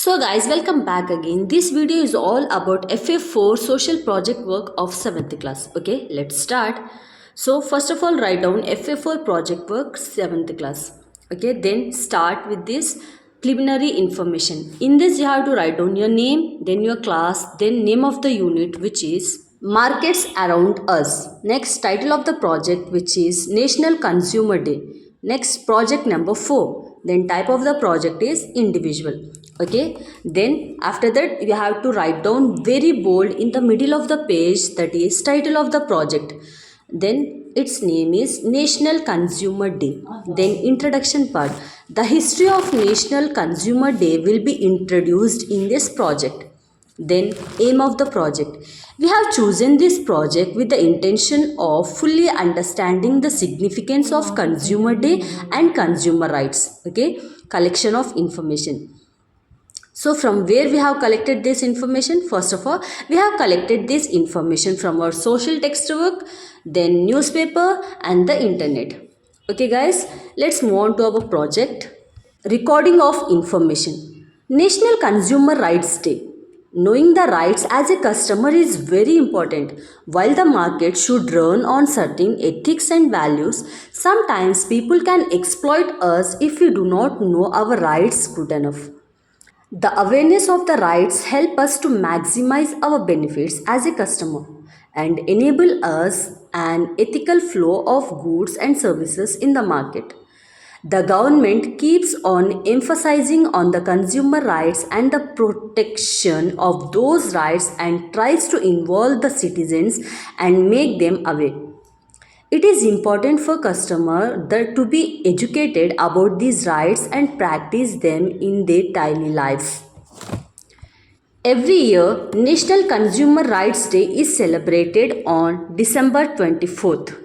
So guys, welcome back again. This video is all about FF4 social project work of 7th class. Okay, let's start. So first of all, write down FF4 project work 7th class. Okay, then start with this preliminary information. In this you have to write down your name, then your class, then name of the unit, which is markets around us. Next, title of the project, which is National Consumer Day. Next, project number 4. Then type of the project is individual. Okay, then after that you have to write down very bold in the middle of the page, that is title of the project. Then its name is National Consumer Day. Then introduction part. The history of National Consumer Day will be introduced in this project. Then aim of the project. We have chosen this project with the intention of fully understanding the significance of Consumer Day and consumer rights. Okay, collection of information. So from where we have collected this information? First of all, we have collected this information from our social textbook, then newspaper and the internet. Okay guys, let's move on to our project. Recording of information. National Consumer Rights Day. Knowing the rights as a customer is very important. While the market should run on certain ethics and values, sometimes people can exploit us if we do not know our rights good enough. The awareness of the rights help us to maximize our benefits as a customer and enable us an ethical flow of goods and services in the market. The government keeps on emphasizing on the consumer rights and the protection of those rights and tries to involve the citizens and make them aware. It is important for customer to be educated about these rights and practice them in their daily lives. Every year, National Consumer Rights Day is celebrated on December 24th.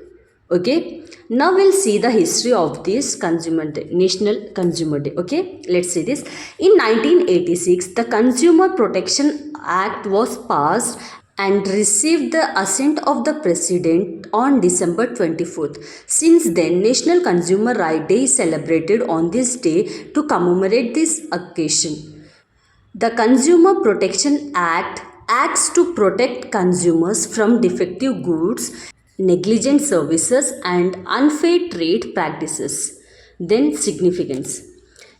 Okay, now we'll see the history of this Consumer Day, National Consumer Day. Okay, let's see this. In 1986, the Consumer Protection Act was passed and received the assent of the President on December 24th. Since then, National Consumer Rights Day is celebrated on this day to commemorate this occasion. The Consumer Protection Act acts to protect consumers from defective goods, negligent services and unfair trade practices. Then significance.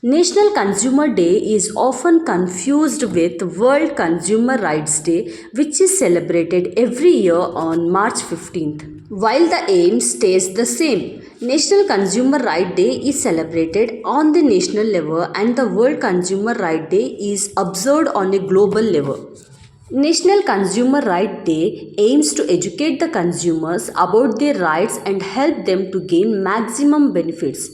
National Consumer Day is often confused with World Consumer Rights Day, which is celebrated every year on March 15th. While the aim stays the same, National Consumer Rights Day is celebrated on the national level and the World Consumer Rights Day is observed on a global level. National Consumer Rights Day aims to educate the consumers about their rights and help them to gain maximum benefits,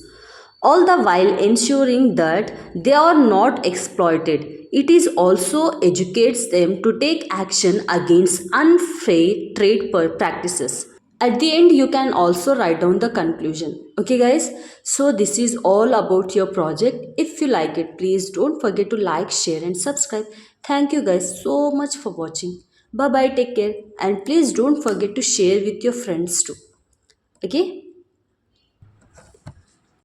all the while ensuring that they are not exploited. It is also educates them to take action against unfair trade practices. At the end, you can also write down the conclusion. Okay guys, so this is all about your project. If you like it, please don't forget to like, share and subscribe. Thank you guys so much for watching. Bye bye, take care, and please don't forget to share with your friends too. Okay.